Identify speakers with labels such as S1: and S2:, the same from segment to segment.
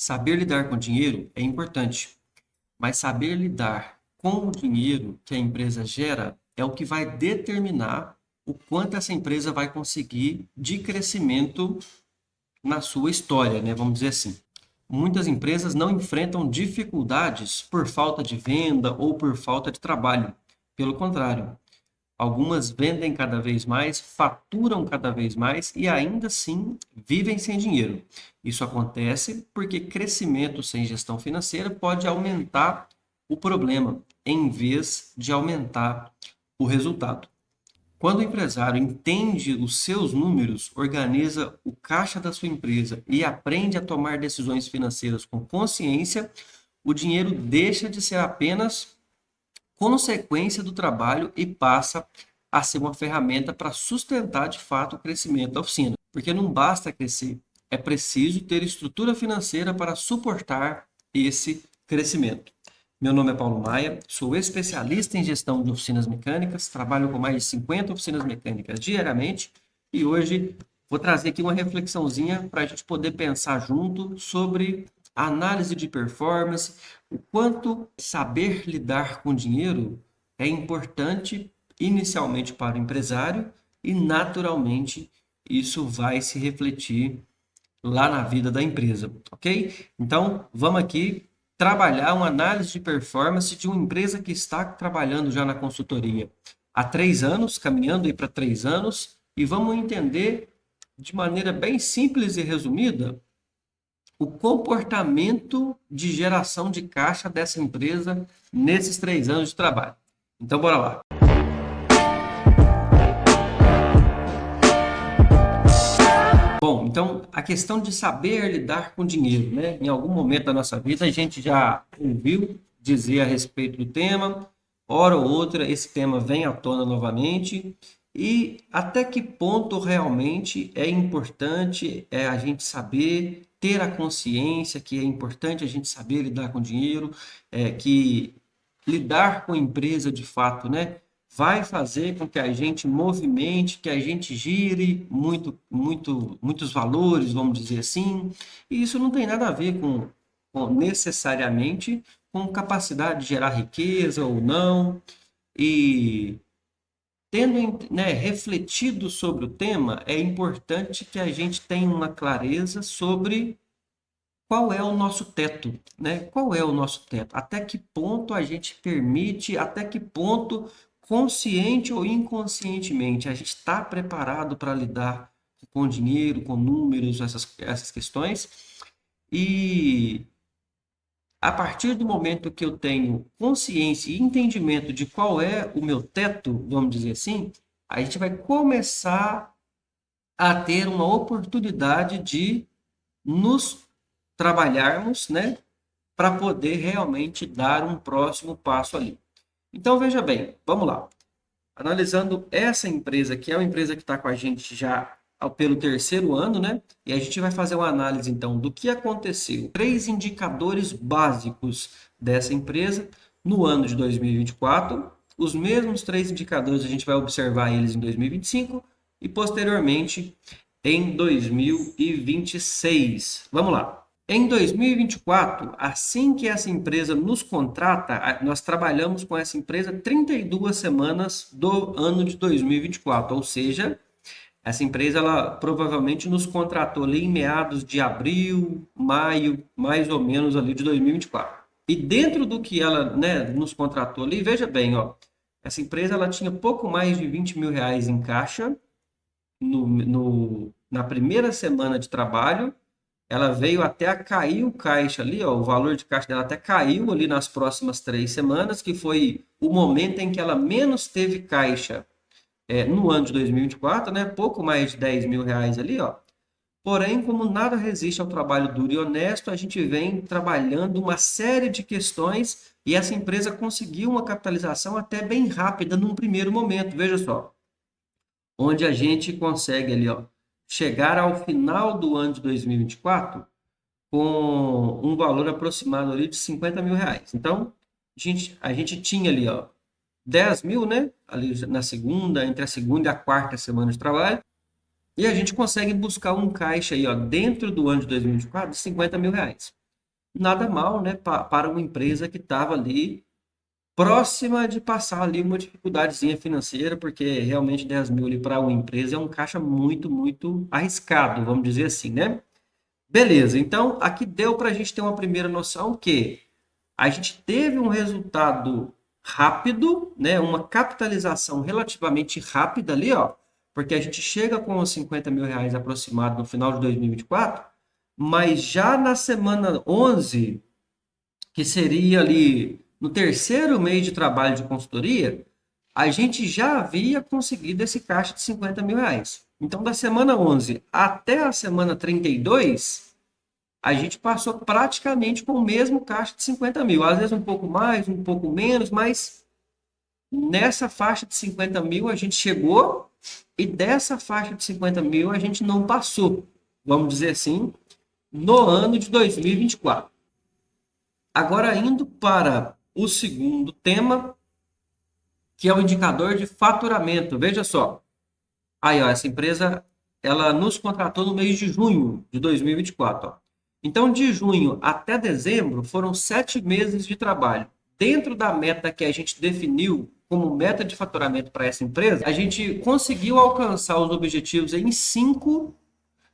S1: Saber lidar com dinheiro é importante, mas saber lidar com o dinheiro que a empresa gera é o que vai determinar o quanto essa empresa vai conseguir de crescimento na sua história, né? Vamos dizer assim. Muitas empresas não enfrentam dificuldades por falta de venda ou por falta de trabalho. Pelo contrário, algumas vendem cada vez mais, faturam cada vez mais e ainda assim vivem sem dinheiro. Isso acontece porque crescimento sem gestão financeira pode aumentar o problema, em vez de aumentar o resultado. Quando o empresário entende os seus números, organiza o caixa da sua empresa e aprende a tomar decisões financeiras com consciência, o dinheiro deixa de ser apenas consequência do trabalho e passa a ser uma ferramenta para sustentar de fato o crescimento da oficina. Porque não basta crescer, é preciso ter estrutura financeira para suportar esse crescimento. Meu nome é Paulo Maia, sou especialista em gestão de oficinas mecânicas, trabalho com mais de 50 oficinas mecânicas diariamente e hoje vou trazer aqui uma reflexãozinha para a gente poder pensar junto sobre a análise de performance, o quanto saber lidar com dinheiro é importante inicialmente para o empresário e naturalmente isso vai se refletir lá na vida da empresa, ok? Então, vamos aqui trabalhar uma análise de performance de uma empresa que está trabalhando já na consultoria há 3 anos, caminhando aí para 3 anos, e vamos entender de maneira bem simples e resumida o comportamento de geração de caixa dessa empresa nesses 3 anos de trabalho. Então, bora lá. Bom, então a questão de saber lidar com dinheiro, né? Em algum momento da nossa vida a gente já ouviu dizer a respeito do tema, hora ou outra esse tema vem à tona novamente, e até que ponto realmente é importante a gente saber ter a consciência que é importante a gente saber lidar com dinheiro, que lidar com empresa de fato, né? Vai fazer com que a gente movimente, que a gente gire muitos valores, vamos dizer assim. E isso não tem nada a ver com necessariamente com capacidade de gerar riqueza ou não. E tendo, né, refletido sobre o tema, é importante que a gente tenha uma clareza sobre qual é o nosso teto, né? Qual é o nosso teto? Até que ponto a gente permite, até que ponto, consciente ou inconscientemente, a gente está preparado para lidar com dinheiro, com números, essas questões. E a partir do momento que eu tenho consciência e entendimento de qual é o meu teto, vamos dizer assim, a gente vai começar a ter uma oportunidade de nos trabalharmos, né, para poder realmente dar um próximo passo ali. Então, veja bem, vamos lá. Analisando essa empresa, que é uma empresa que está com a gente já pelo 3º ano, né? E a gente vai fazer uma análise, então, do que aconteceu. 3 indicadores básicos dessa empresa no ano de 2024. Os mesmos 3 indicadores a gente vai observar eles em 2025 e, posteriormente, em 2026. Vamos lá. Em 2024, assim que essa empresa nos contrata, nós trabalhamos com essa empresa 32 semanas do ano de 2024, ou seja, essa empresa ela provavelmente nos contratou ali em meados de abril, maio, mais ou menos ali de 2024. E dentro do que ela, né, nos contratou ali, veja bem, ó, essa empresa ela tinha pouco mais de 20 mil reais em caixa na primeira semana de trabalho. Ela veio até a cair o caixa ali, ó, o valor de caixa dela até caiu ali nas próximas 3 semanas, que foi o momento em que ela menos teve caixa no ano de 2024, né? Pouco mais de 10 mil reais ali, ó. Porém, como nada resiste ao trabalho duro e honesto, a gente vem trabalhando uma série de questões e essa empresa conseguiu uma capitalização até bem rápida num primeiro momento, veja só, onde a gente consegue ali, ó, chegar ao final do ano de 2024 com um valor aproximado ali de 50 mil reais. Então, a gente tinha ali, ó, 10 mil, né? Ali na segunda, entre a segunda e a quarta semana de trabalho. E a gente consegue buscar um caixa aí, ó, dentro do ano de 2024 de 50 mil reais. nada mal, né, para uma empresa que estava ali próxima de passar ali uma dificuldadezinha financeira, porque realmente 10 mil ali para uma empresa é um caixa muito, muito arriscado, vamos dizer assim, né? Beleza, então aqui deu para a gente ter uma primeira noção que a gente teve um resultado rápido, né? Uma capitalização relativamente rápida ali, ó, porque a gente chega com os 50 mil reais aproximado no final de 2024, mas já na semana 11, que seria ali no terceiro mês de trabalho de consultoria, a gente já havia conseguido esse caixa de 50 mil reais. Então, da semana 11 até a semana 32, a gente passou praticamente com o mesmo caixa de 50 mil. Às vezes um pouco mais, um pouco menos, mas nessa faixa de 50 mil a gente chegou e dessa faixa de 50 mil a gente não passou, vamos dizer assim, no ano de 2024. Agora, indo para o segundo tema, que é o indicador de faturamento. Veja só, aí, ó, essa empresa ela nos contratou no mês de junho de 2024. Ó. Então, de junho até dezembro foram 7 meses de trabalho. Dentro da meta que a gente definiu como meta de faturamento para essa empresa, a gente conseguiu alcançar os objetivos em 5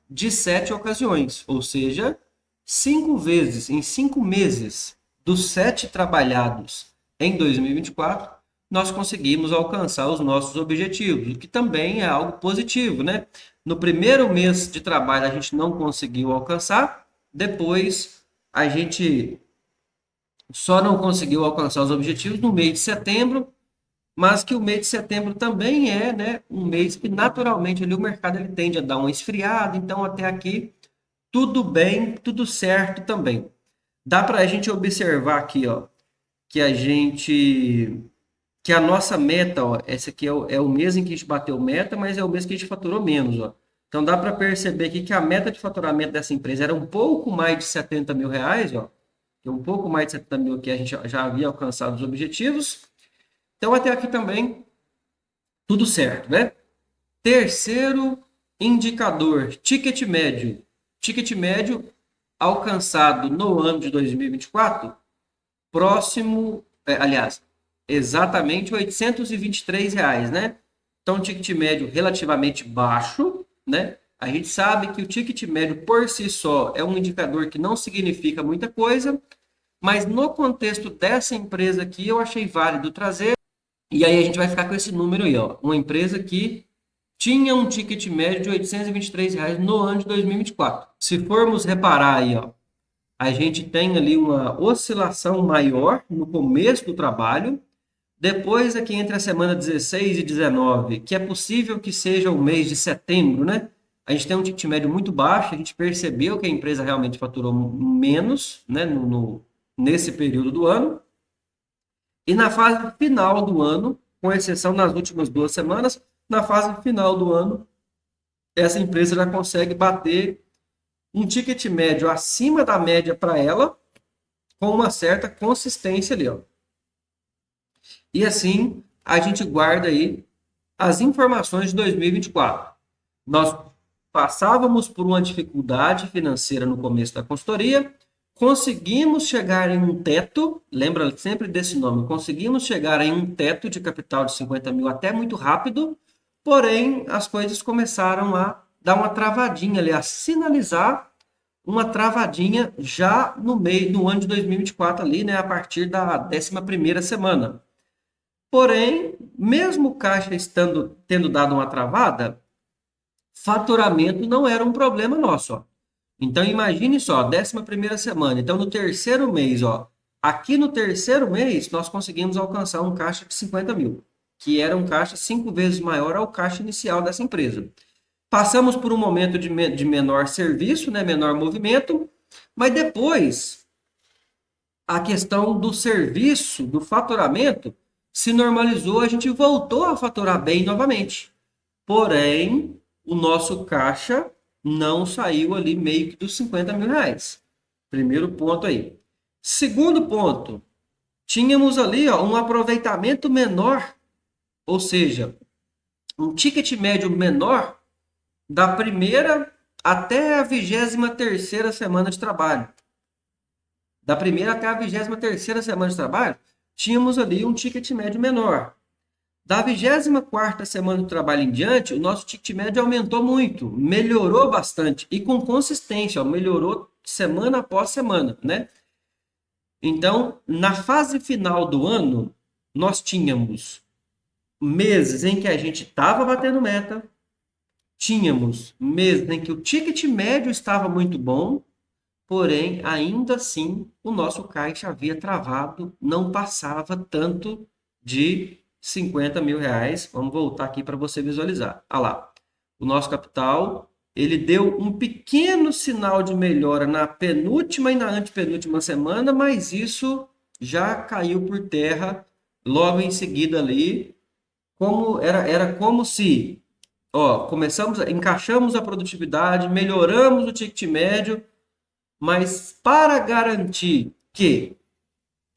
S1: de 7 ocasiões, ou seja, 5 vezes em 5 meses dos 7 trabalhados em 2024, nós conseguimos alcançar os nossos objetivos, o que também é algo positivo, né? No primeiro mês de trabalho a gente não conseguiu alcançar, depois a gente só não conseguiu alcançar os objetivos no mês de setembro, mas que o mês de setembro também é, né, um mês que naturalmente ali o mercado ele tende a dar uma esfriada, então até aqui tudo bem, tudo certo também. Dá para a gente observar aqui, ó, que que a nossa meta, ó, esse aqui é o mês em que a gente bateu meta, mas é o mês que a gente faturou menos, ó. Então dá para perceber aqui que a meta de faturamento dessa empresa era um pouco mais de 70 mil reais, ó, que é um pouco mais de 70 mil que a gente já havia alcançado os objetivos. Então até aqui também tudo certo, né? Terceiro indicador, ticket médio. Ticket médio alcançado no ano de 2024, próximo, aliás, exatamente R$ 823, né? Então, um ticket médio relativamente baixo, né? A gente sabe que o ticket médio por si só é um indicador que não significa muita coisa, mas no contexto dessa empresa aqui eu achei válido trazer. E aí a gente vai ficar com esse número aí, ó. Uma empresa que tinha um ticket médio de R$ 823 no ano de 2024. Se formos reparar aí, ó, a gente tem ali uma oscilação maior no começo do trabalho, depois aqui entre a semana 16 e 19, que é possível que seja o mês de setembro, né? A gente tem um ticket médio muito baixo, a gente percebeu que a empresa realmente faturou menos, né, nesse período do ano. E na fase final do ano, com exceção nas últimas 2 semanas, na fase final do ano, essa empresa já consegue bater um ticket médio acima da média para ela, com uma certa consistência ali, ó. E assim, a gente guarda aí as informações de 2024. Nós passávamos por uma dificuldade financeira no começo da consultoria, conseguimos chegar em um teto, lembra sempre desse nome, conseguimos chegar em um teto de capital de 50 mil até muito rápido, porém as coisas começaram a dar uma travadinha ali, a sinalizar uma travadinha já no meio do ano de 2024 ali, né, a partir da 11ª semana. Porém, mesmo o caixa tendo dado uma travada, faturamento não era um problema nosso, ó. Então imagine só, 11ª semana. Então no terceiro mês, ó, aqui no terceiro mês nós conseguimos alcançar um caixa de 50 mil, que era um caixa 5 vezes maior ao caixa inicial dessa empresa. Passamos por um momento de menor serviço, né, menor movimento, mas depois a questão do serviço, do faturamento, se normalizou, a gente voltou a faturar bem novamente. Porém, o nosso caixa não saiu ali meio que dos 50 mil reais. Primeiro ponto aí. Segundo ponto, tínhamos ali ó, um aproveitamento menor, ou seja, um ticket médio menor da primeira até a 23ª semana de trabalho. Da primeira até a 23ª semana de trabalho, tínhamos ali um ticket médio menor. Da 24ª semana de trabalho em diante, o nosso ticket médio aumentou muito, melhorou bastante e com consistência, ó, melhorou semana após semana, né? Então, na fase final do ano, nós tínhamos meses em que a gente estava batendo meta, tínhamos meses em que o ticket médio estava muito bom, porém, ainda assim, o nosso caixa havia travado, não passava tanto de 50 mil reais. Vamos voltar aqui para você visualizar. Olha lá, o nosso capital, ele deu um pequeno sinal de melhora na penúltima e na antepenúltima semana, mas isso já caiu por terra logo em seguida ali, como era como se, ó, encaixamos a produtividade, melhoramos o ticket médio, mas para garantir que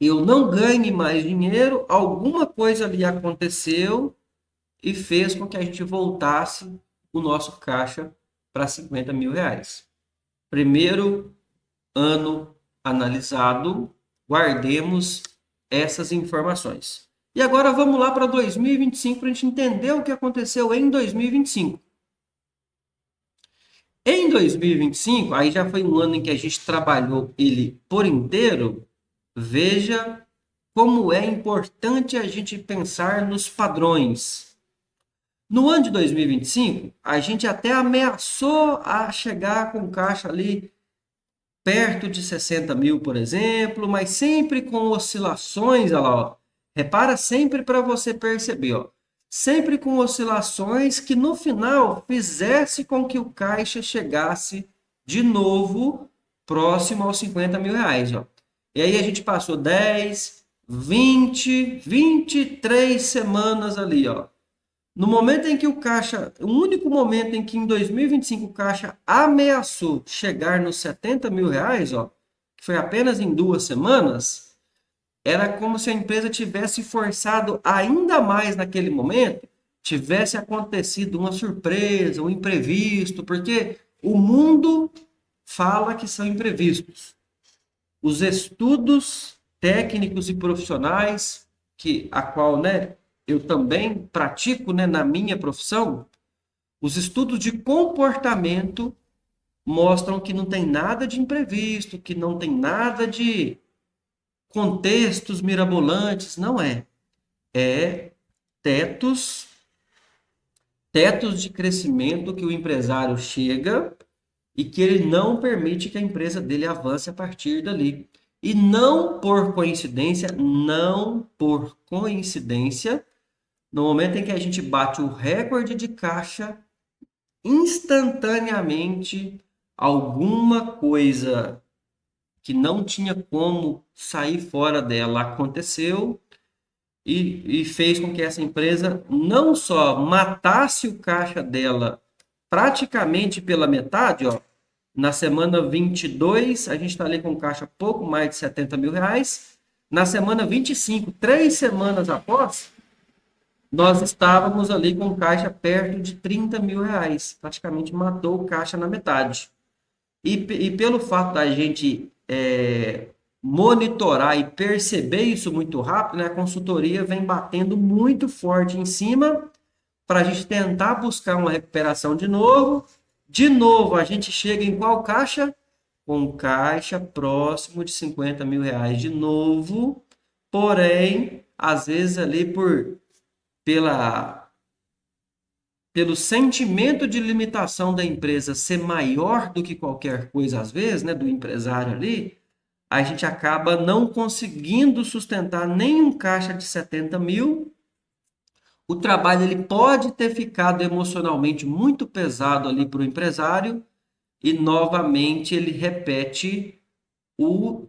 S1: eu não ganhe mais dinheiro, alguma coisa ali aconteceu e fez com que a gente voltasse o nosso caixa para 50 mil reais. Primeiro ano analisado, guardemos essas informações. E agora vamos lá para 2025 para a gente entender o que aconteceu em 2025. Em 2025, aí já foi um ano em que a gente trabalhou ele por inteiro. Veja como é importante a gente pensar nos padrões. No ano de 2025, a gente até ameaçou a chegar com caixa ali perto de 60 mil, por exemplo, mas sempre com oscilações, olha lá, ó. Repara sempre para você perceber, ó. Sempre com oscilações que no final fizesse com que o caixa chegasse de novo próximo aos 50 mil reais, ó. E aí a gente passou 10, 20, 23 semanas ali, ó. No momento em que o caixa, o único momento em que em 2025 o caixa ameaçou chegar nos 70 mil reais, ó, que foi apenas em 2 semanas, era como se a empresa tivesse forçado ainda mais naquele momento, tivesse acontecido uma surpresa, um imprevisto, porque o mundo fala que são imprevistos. Os estudos técnicos e profissionais, a qual, né, eu também pratico, né, na minha profissão, os estudos de comportamento mostram que não tem nada de imprevisto, que não tem nada de contextos mirabolantes, não é. É tetos, tetos de crescimento que o empresário chega e que ele não permite que a empresa dele avance a partir dali. E não por coincidência, no momento em que a gente bate o recorde de caixa, instantaneamente alguma coisa que não tinha como sair fora dela aconteceu e fez com que essa empresa não só matasse o caixa dela praticamente pela metade, ó, na semana 22, a gente está ali com caixa pouco mais de 70 mil reais. Na semana 25, 3 semanas após, nós estávamos ali com caixa perto de 30 mil reais. Praticamente matou o caixa na metade. E pelo fato da gente monitorar e perceber isso muito rápido, né, a consultoria vem batendo muito forte em cima para a gente tentar buscar uma recuperação de novo. De novo, a gente chega em qual caixa? Com caixa próximo de 50 mil reais de novo. Porém, às vezes ali pelo sentimento de limitação da empresa ser maior do que qualquer coisa, às vezes, né, do empresário ali, a gente acaba não conseguindo sustentar nenhum caixa de 70 mil. O trabalho ele pode ter ficado emocionalmente muito pesado ali para o empresário e novamente ele repete o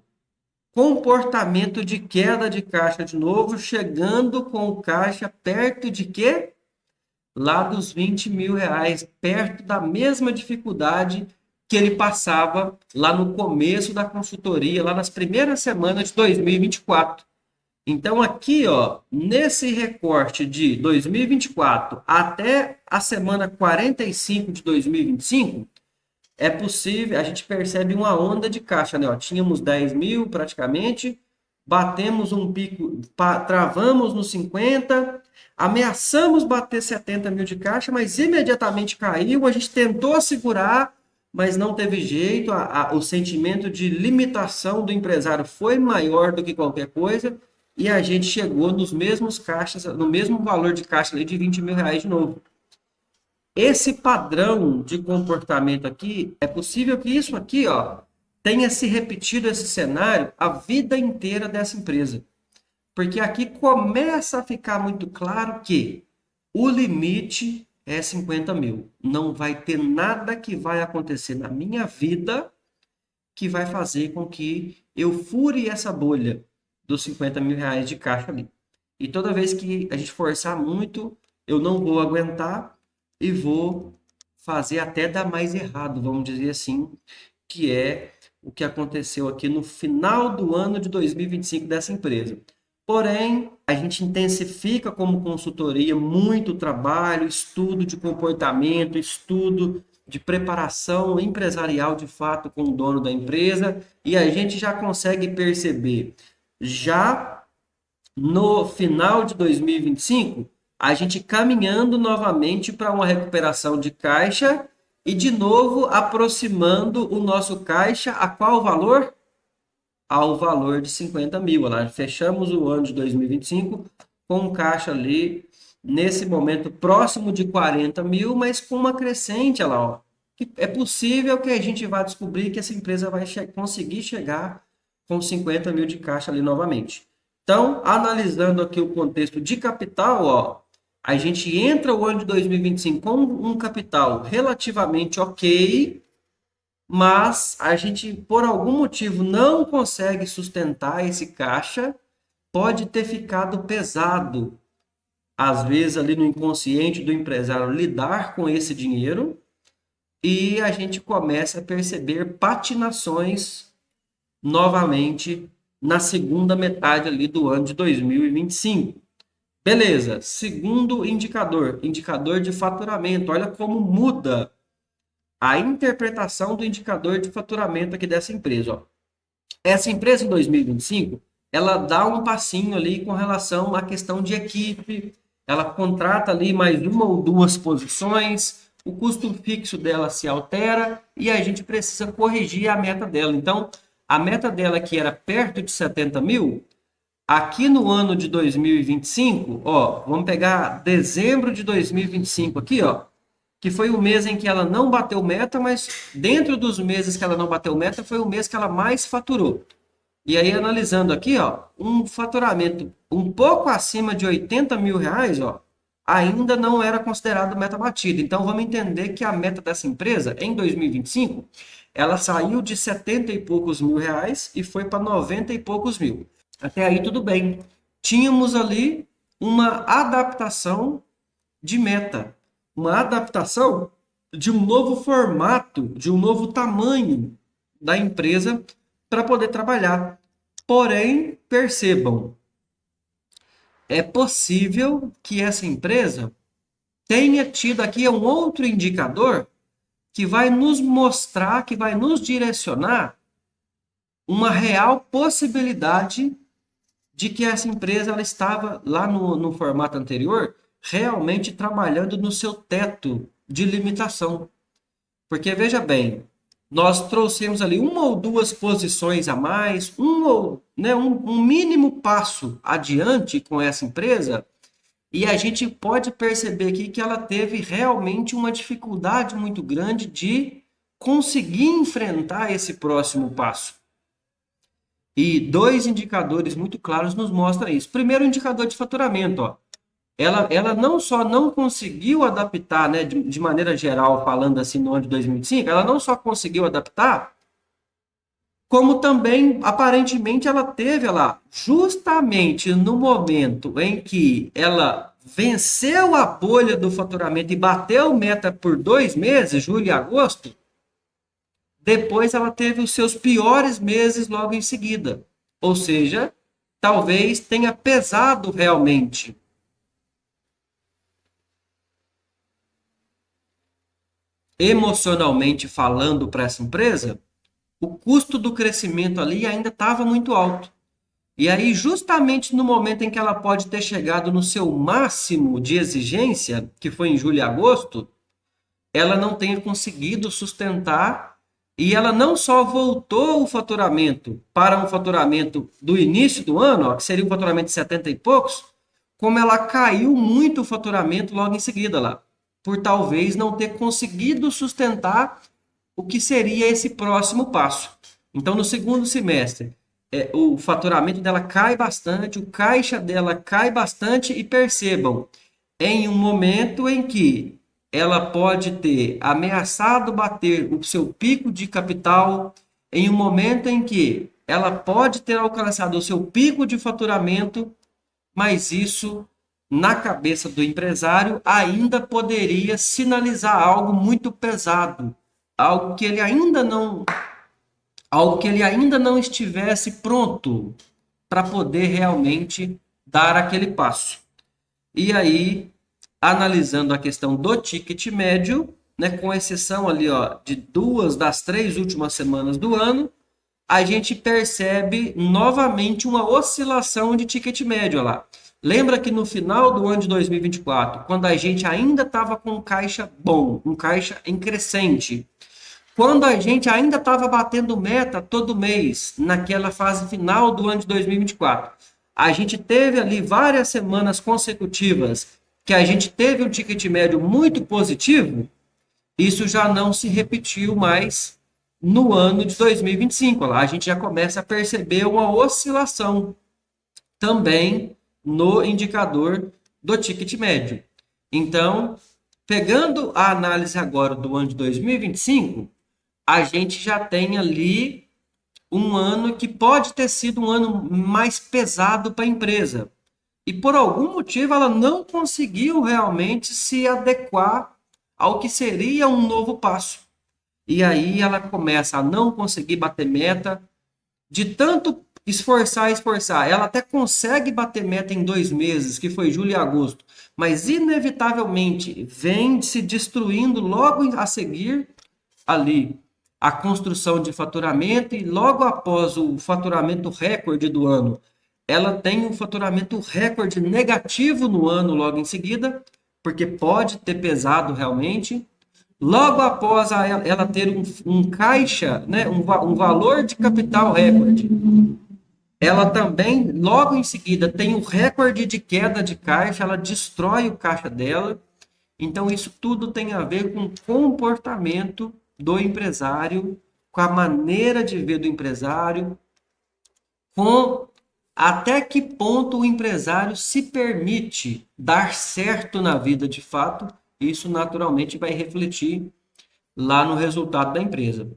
S1: comportamento de queda de caixa de novo, chegando com o caixa perto de quê? Lá dos 20 mil reais, perto da mesma dificuldade que ele passava lá no começo da consultoria, lá nas primeiras semanas de 2024. Então, aqui, ó, nesse recorte de 2024 até a semana 45 de 2025, é possível, a gente percebe uma onda de caixa, né? Ó, tínhamos 10 mil praticamente, batemos um pico, travamos nos 50, ameaçamos bater 70 mil de caixa, mas imediatamente caiu, a gente tentou segurar, mas não teve jeito, o sentimento de limitação do empresário foi maior do que qualquer coisa, e a gente chegou nos mesmos caixas, no mesmo valor de caixa ali de 20 mil reais de novo. Esse padrão de comportamento aqui, é possível que isso aqui, ó, tenha se repetido esse cenário a vida inteira dessa empresa. Porque aqui começa a ficar muito claro que o limite é 50 mil. Não vai ter nada que vai acontecer na minha vida que vai fazer com que eu fure essa bolha dos 50 mil reais de caixa ali. E toda vez que a gente forçar muito, eu não vou aguentar e vou fazer até dar mais errado, vamos dizer assim, que é o que aconteceu aqui no final do ano de 2025 dessa empresa. Porém, a gente intensifica como consultoria muito trabalho, estudo de comportamento, estudo de preparação empresarial de fato com o dono da empresa, e a gente já consegue perceber, já no final de 2025, a gente caminhando novamente para uma recuperação de caixa e de novo aproximando o nosso caixa a qual valor? Ao valor de 50 mil. Lá, fechamos o ano de 2025 com um caixa ali, nesse momento, próximo de 40 mil, mas com uma crescente, lá, ó. É possível que a gente vá descobrir que essa empresa vai conseguir chegar com 50 mil de caixa ali novamente. Então, analisando aqui o contexto de capital, ó, a gente entra o ano de 2025 com um capital relativamente ok, mas a gente, por algum motivo, não consegue sustentar esse caixa, pode ter ficado pesado, às vezes, ali no inconsciente do empresário lidar com esse dinheiro, e a gente começa a perceber patinações novamente na segunda metade ali do ano de 2025. Beleza, segundo indicador, indicador de faturamento. Olha como muda a interpretação do indicador de faturamento aqui dessa empresa. Ó. Essa empresa em 2025, ela dá um passinho ali com relação à questão de equipe, ela contrata ali mais uma ou duas posições, o custo fixo dela se altera e a gente precisa corrigir a meta dela. Então, a meta dela que era perto de 70 mil, aqui no ano de 2025, ó, vamos pegar dezembro de 2025 aqui, ó, que foi o mês em que ela não bateu meta, mas dentro dos meses que ela não bateu meta, foi o mês que ela mais faturou. E aí, analisando aqui, ó, um faturamento um pouco acima de 80 mil reais, ó, ainda não era considerado meta batida. Então, vamos entender que a meta dessa empresa, em 2025, ela saiu de 70 e poucos mil reais e foi para 90 e poucos mil. Até aí, tudo bem. Tínhamos ali uma adaptação de meta, uma adaptação de um novo formato, de um novo tamanho da empresa para poder trabalhar. Porém, percebam, é possível que essa empresa tenha tido aqui um outro indicador que vai nos mostrar, que vai nos direcionar uma real possibilidade de que essa empresa ela estava lá no formato anterior realmente trabalhando no seu teto de limitação. Porque veja bem, nós trouxemos ali uma ou duas posições a mais, um mínimo passo adiante com essa empresa, e a gente pode perceber aqui que ela teve realmente uma dificuldade muito grande de conseguir enfrentar esse próximo passo. E dois indicadores muito claros nos mostram isso. Primeiro, o indicador de faturamento. Ó. Ela não só não conseguiu adaptar, né, de maneira geral, falando assim no ano de 2025, ela não só conseguiu adaptar, como também, aparentemente, ela teve lá, justamente no momento em que ela venceu a bolha do faturamento e bateu meta por 2 meses, julho e agosto, depois ela teve os seus piores meses logo em seguida. Ou seja, talvez tenha pesado realmente. emocionalmente falando para essa empresa, o custo do crescimento ali ainda estava muito alto. E aí, justamente no momento em que ela pode ter chegado no seu máximo de exigência, que foi em julho e agosto, ela não tenha conseguido sustentar e ela não só voltou o faturamento para um faturamento do início do ano, ó, que seria um faturamento de 70 e poucos, como ela caiu muito o faturamento logo em seguida lá, por talvez não ter conseguido sustentar o que seria esse próximo passo. Então, no segundo semestre, o faturamento dela cai bastante, o caixa dela cai bastante e percebam, em um momento em que ela pode ter ameaçado bater o seu pico de capital, em um momento em que ela pode ter alcançado o seu pico de faturamento, mas isso, na cabeça do empresário, ainda poderia sinalizar algo muito pesado, algo que ele ainda não, algo que ele ainda não estivesse pronto para poder realmente dar aquele passo. E aí, analisando a questão do ticket médio, né, com exceção ali, ó, de 2 das 3 últimas semanas do ano, a gente percebe novamente uma oscilação de ticket médio lá. Lembra que no final do ano de 2024, quando a gente ainda estava com um caixa bom, um caixa em crescente, quando a gente ainda estava batendo meta todo mês, naquela fase final do ano de 2024, a gente teve ali várias semanas consecutivas que a gente teve um ticket médio muito positivo, isso já não se repetiu mais no ano de 2025. Lá a gente já começa a perceber uma oscilação também no indicador do ticket médio. Então, pegando a análise agora do ano de 2025, a gente já tem ali um ano que pode ter sido um ano mais pesado para a empresa. E por algum motivo ela não conseguiu realmente se adequar ao que seria um novo passo. E aí ela começa a não conseguir bater meta, de tanto esforçar, esforçar. Ela até consegue bater meta em 2 meses, que foi julho e agosto, mas inevitavelmente vem se destruindo logo a seguir ali a construção de faturamento e logo após o faturamento recorde do ano, ela tem um faturamento recorde negativo no ano logo em seguida, porque pode ter pesado realmente. Logo após ela ter um caixa, né, um valor de capital recorde, ela também, logo em seguida, tem um recorde de queda de caixa, ela destrói o caixa dela. Então, isso tudo tem a ver com o comportamento do empresário, com a maneira de ver do empresário, com até que ponto o empresário se permite dar certo na vida de fato. Isso naturalmente vai refletir lá no resultado da empresa.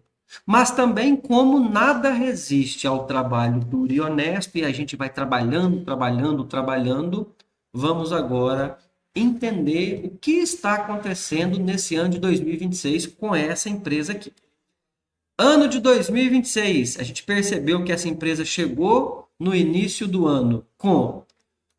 S1: Mas também como nada resiste ao trabalho duro e honesto, e a gente vai trabalhando, trabalhando, trabalhando, vamos agora entender o que está acontecendo nesse ano de 2026 com essa empresa aqui. Ano de 2026, a gente percebeu que essa empresa chegou no início do ano com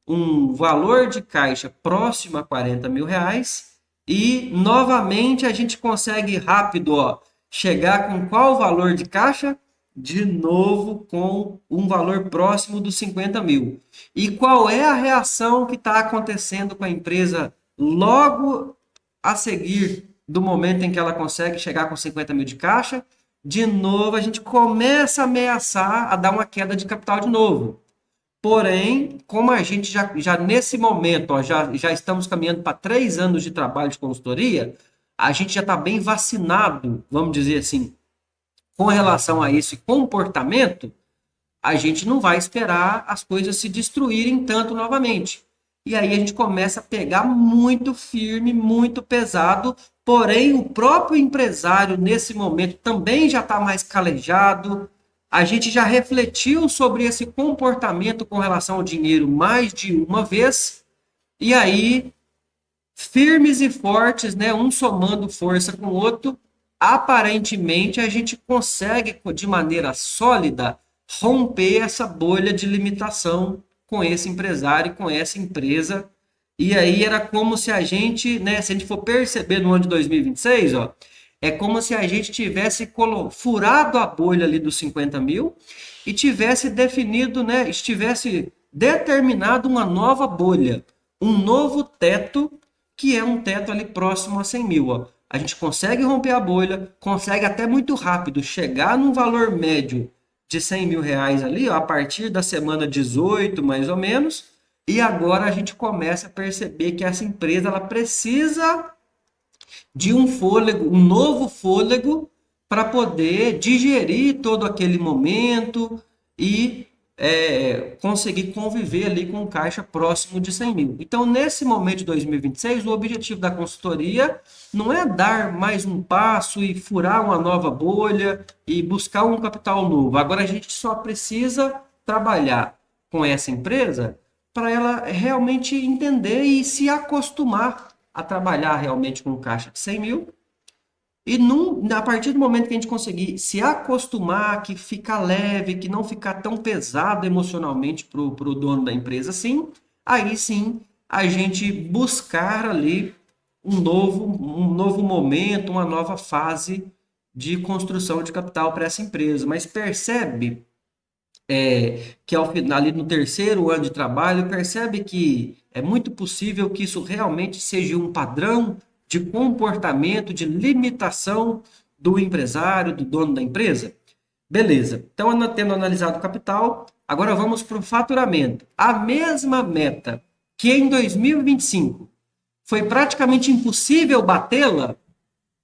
S1: um valor de caixa próximo a 40 mil reais e novamente a gente consegue rápido, ó, chegar com qual valor de caixa? De novo com um valor próximo dos 50 mil. E qual é a reação que está acontecendo com a empresa logo a seguir do momento em que ela consegue chegar com 50 mil de caixa? De novo, a gente começa a ameaçar a dar uma queda de capital de novo. Porém, como a gente já nesse momento, ó, já estamos caminhando para 3 anos de trabalho de consultoria, a gente já está bem vacinado, vamos dizer assim, com relação a esse comportamento, a gente não vai esperar as coisas se destruírem tanto novamente. E aí a gente começa a pegar muito firme, muito pesado, porém o próprio empresário nesse momento também já está mais calejado. A gente já refletiu sobre esse comportamento com relação ao dinheiro mais de uma vez, e aí, firmes e fortes, né, um somando força com o outro, aparentemente a gente consegue, de maneira sólida, romper essa bolha de limitação com esse empresário, com essa empresa. E aí era como se a gente, né, se a gente for perceber no ano de 2026, ó, É como se a gente tivesse furado a bolha ali dos 50 mil e tivesse definido, né, estivesse determinado uma nova bolha, um novo teto, que é um teto ali próximo a 100 mil. Ó. A gente consegue romper a bolha, consegue até muito rápido chegar num valor médio de 100 mil reais ali, ó, a partir da semana 18, mais ou menos, e agora a gente começa a perceber que essa empresa ela precisa de um fôlego, um novo fôlego para poder digerir todo aquele momento e conseguir conviver ali com um caixa próximo de 100 mil. Então, nesse momento de 2026, o objetivo da consultoria não é dar mais um passo e furar uma nova bolha e buscar um capital novo. Agora, a gente só precisa trabalhar com essa empresa para ela realmente entender e se acostumar a trabalhar realmente com caixa de 100 mil. E a partir do momento que a gente conseguir se acostumar, que ficar leve, que não ficar tão pesado emocionalmente para o dono da empresa assim, aí sim a gente buscar ali um novo momento, uma nova fase de construção de capital para essa empresa. Mas percebe que ao final, ali no terceiro ano de trabalho, percebe que é muito possível que isso realmente seja um padrão de comportamento, de limitação do empresário, do dono da empresa? Beleza. Então, tendo analisado o capital, agora vamos para o faturamento. A mesma meta que em 2025 foi praticamente impossível batê-la,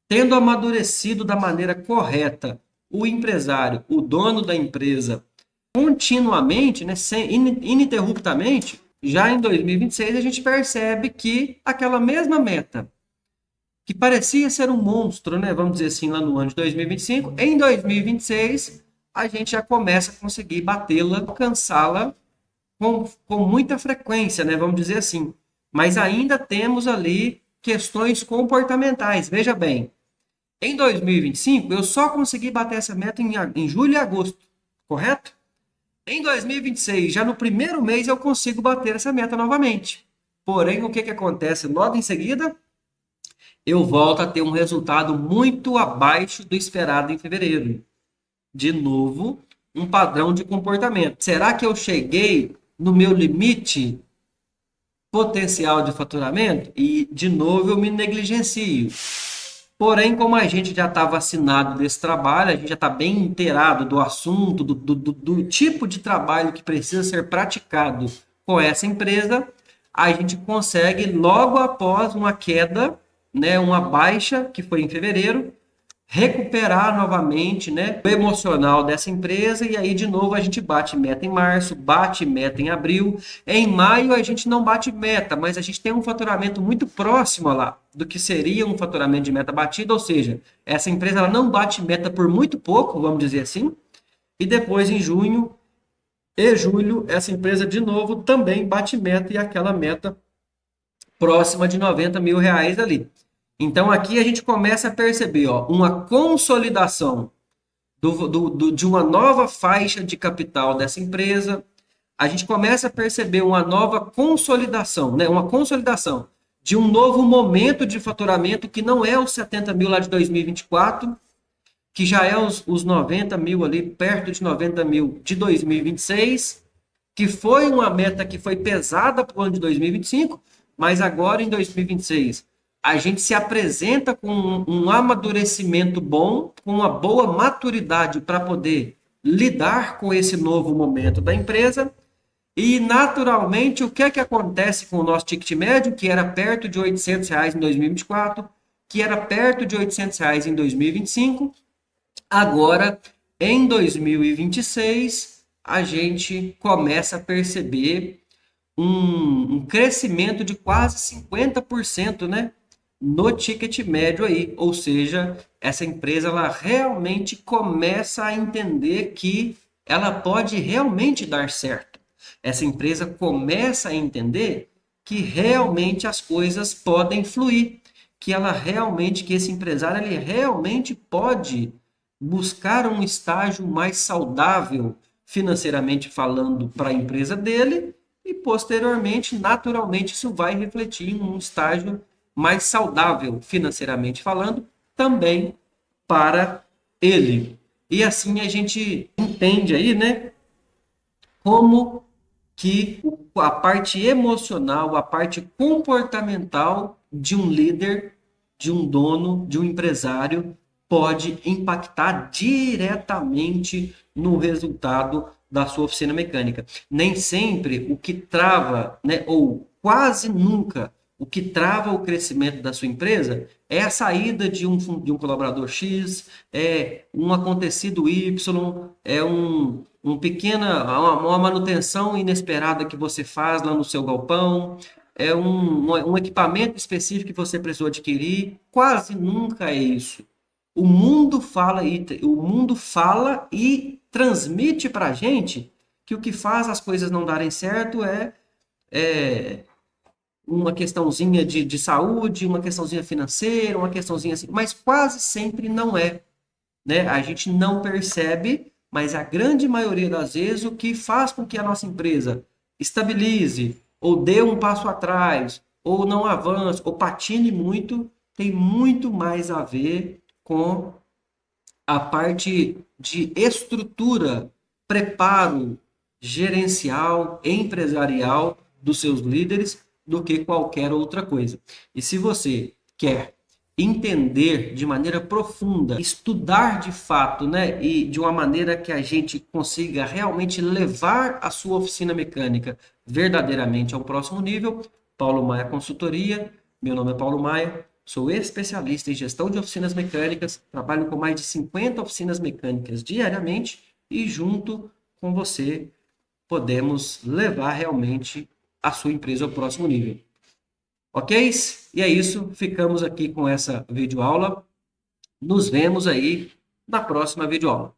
S1: tendo amadurecido da maneira correta o empresário, o dono da empresa, continuamente, né, ininterruptamente, já em 2026 a gente percebe que aquela mesma meta, que parecia ser um monstro, né, vamos dizer assim, lá no ano de 2025, em 2026 a gente já começa a conseguir batê-la, alcançá-la com muita frequência, né, vamos dizer assim. Mas ainda temos ali questões comportamentais. Veja bem, em 2025 eu só consegui bater essa meta em julho e agosto, correto? Em 2026, já no primeiro mês, eu consigo bater essa meta novamente. Porém, o que acontece logo em seguida? Eu volto a ter um resultado muito abaixo do esperado em fevereiro. De novo, um padrão de comportamento. Será que eu cheguei no meu limite potencial de faturamento? E, de novo, eu me negligencio. Porém, como a gente já está vacinado desse trabalho, a gente já está bem inteirado do assunto, do tipo de trabalho que precisa ser praticado com essa empresa, a gente consegue, logo após uma queda, né, uma baixa, que foi em fevereiro, recuperar novamente, né, o emocional dessa empresa e aí de novo a gente bate meta em março, bate meta em abril, em maio a gente não bate meta, mas a gente tem um faturamento muito próximo lá do que seria um faturamento de meta batida, ou seja, essa empresa ela não bate meta por muito pouco, vamos dizer assim, e depois em junho e julho essa empresa de novo também bate meta e aquela meta próxima de 90 mil reais ali. Então aqui a gente começa a perceber ó, uma consolidação de uma nova faixa de capital dessa empresa. A gente começa a perceber uma nova consolidação, né? Uma consolidação de um novo momento de faturamento que não é os 70 mil lá de 2024, que já é os 90 mil ali, perto de 90 mil de 2026, que foi uma meta que foi pesada para o ano de 2025, mas agora em 2026 a gente se apresenta com um amadurecimento bom, com uma boa maturidade para poder lidar com esse novo momento da empresa. E, naturalmente, o que é que acontece com o nosso ticket médio, que era perto de R$ 800 em 2024, que era perto de R$ 800 em 2025, agora, em 2026, a gente começa a perceber um crescimento de quase 50%, né, no ticket médio aí, ou seja, essa empresa ela realmente começa a entender que ela pode realmente dar certo. Essa empresa começa a entender que realmente as coisas podem fluir, que esse empresário ele realmente pode buscar um estágio mais saudável financeiramente falando para a empresa dele e posteriormente, naturalmente, isso vai refletir em um estágio mais saudável financeiramente falando também para ele. E assim a gente entende aí, né, como que a parte emocional, a parte comportamental de um líder, de um dono, de um empresário, pode impactar diretamente no resultado da sua oficina mecânica. Nem sempre o que trava, né, ou quase nunca, o que trava o crescimento da sua empresa é a saída de um colaborador X, é um acontecido Y, é uma manutenção inesperada que você faz lá no seu galpão, é um equipamento específico que você precisou adquirir. Quase nunca é isso. O mundo fala e transmite para a gente que o que faz as coisas não darem certo é uma questãozinha de saúde, uma questãozinha financeira, uma questãozinha assim, mas quase sempre não é, né? A gente não percebe, mas a grande maioria das vezes o que faz com que a nossa empresa estabilize, ou dê um passo atrás, ou não avance, ou patine muito, tem muito mais a ver com a parte de estrutura, preparo gerencial, empresarial dos seus líderes do que qualquer outra coisa. E se você quer entender de maneira profunda, estudar de fato, né, e de uma maneira que a gente consiga realmente levar a sua oficina mecânica verdadeiramente ao próximo nível, Paulo Maia Consultoria, meu nome é Paulo Maia, sou especialista em gestão de oficinas mecânicas, trabalho com mais de 50 oficinas mecânicas diariamente e junto com você podemos levar realmente a sua empresa ao próximo nível. Ok? E é isso, ficamos aqui com essa videoaula. Nos vemos aí na próxima videoaula.